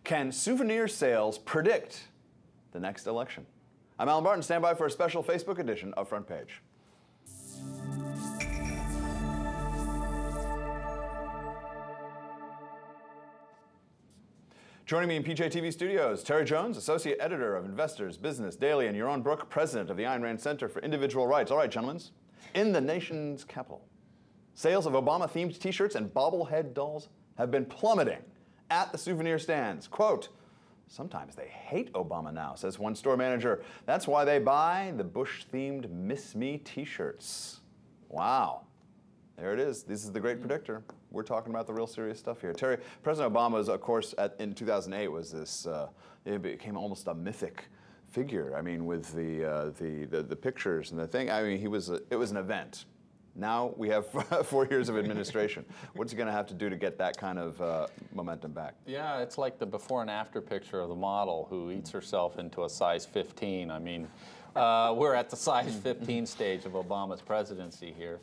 Can souvenir sales predict the next election? I'm Alan Barton. Stand by for a special Facebook edition of Front Page. Joining me in PJTV studios, Terry Jones, Associate Editor of Investors Business Daily, and Yaron Brook, President of the Ayn Rand Center for Individual Rights. All right, gentlemen, in the nation's capital, sales of Obama-themed T-shirts and bobblehead dolls have been plummeting at the souvenir stands. Quote, sometimes they hate Obama now, says one store manager. That's why they buy the Bush-themed Miss Me T-shirts. Wow. There it is. This is the great predictor. We're talking about the real serious stuff here. Terry, President Obama's, of course, in 2008 was this, it became almost a mythic figure. I mean, with the pictures and the thing. I mean, it was an event. Now we have 4 years of administration. What's he going to have to do to get that kind of momentum back? Yeah, it's like the before and after picture of the model who eats herself into a size 15. I mean, we're at the size 15 stage of Obama's presidency here.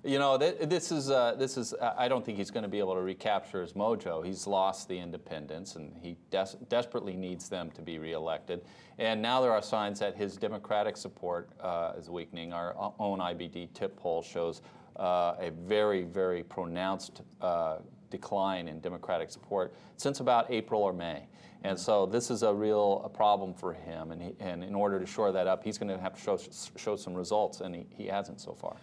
You know, this is. I don't think he's going to be able to recapture his mojo. He's lost the independents, and he desperately needs them to be reelected. And now there are signs that his Democratic support is weakening. Our own IBD tip poll shows a very, very pronounced decline in Democratic support since about April or May. And so this is a real problem for him, and in order to shore that up, he's going to have to show some results, and he hasn't so far.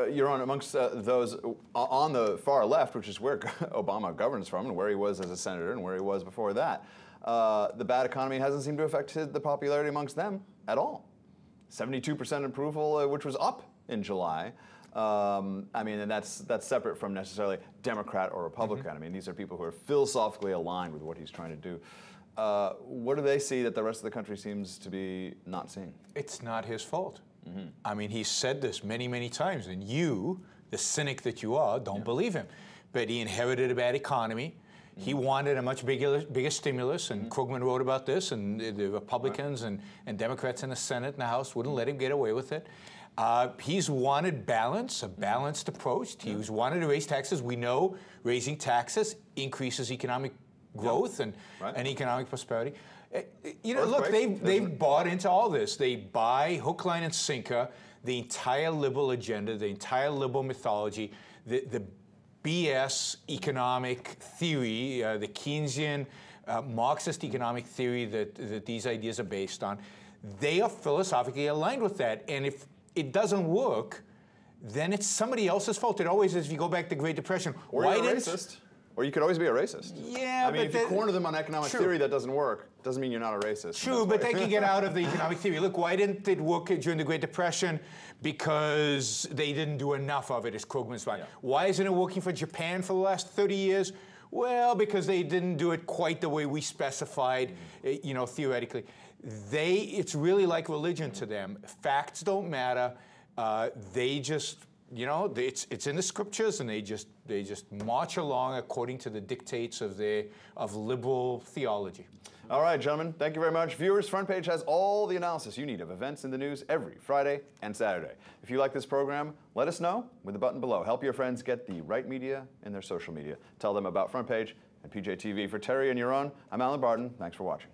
You're on amongst those on the far left, which is where Obama governs from, and where he was as a senator, and where he was before that. The bad economy hasn't seemed to affect the popularity amongst them at all. 72% approval, which was up in July. I mean, and that's separate from necessarily Democrat or Republican. I mean, these are people who are philosophically aligned with what he's trying to do. What do they see that the rest of the country seems to be not seeing? It's not his fault. I mean, he's said this many, many times, and you, the cynic that you are, don't believe him. But he inherited a bad economy. He wanted a much bigger stimulus, and Krugman wrote about this, and the Republicans and Democrats in the Senate and the House wouldn't let him get away with it. He's wanted balance, a balanced approach. He's wanted to raise taxes. We know raising taxes increases economic growth and economic prosperity. You know, look, they've bought into all this. They buy hook, line, and sinker the entire liberal agenda, the entire liberal mythology, the BS economic theory, the Keynesian Marxist economic theory that these ideas are based on. They are philosophically aligned with that. And if it doesn't work, then it's somebody else's fault. It always is. If you go back to the Great Depression, or you're a racist. Or you could always be a racist. Yeah, I mean, if you corner them on economic theory that doesn't work, doesn't mean you're not a racist. True, but they can get out of the economic theory. Look, why didn't it work during the Great Depression? Because they didn't do enough of it, as Krugman's right. Why isn't it working for Japan for the last 30 years? Well, because they didn't do it quite the way we specified, you know, theoretically. It's really like religion to them. Facts don't matter. They just, you know, it's in the scriptures, and they just march along according to the dictates of liberal theology. All right, gentlemen, thank you very much. Viewers, Front Page has all the analysis you need of events in the news every Friday and Saturday. If you like this program, let us know with the button below. Help your friends get the right media in their social media. Tell them about Front Page and PJTV. For Terry and Yaron, I'm Alan Barton. Thanks for watching.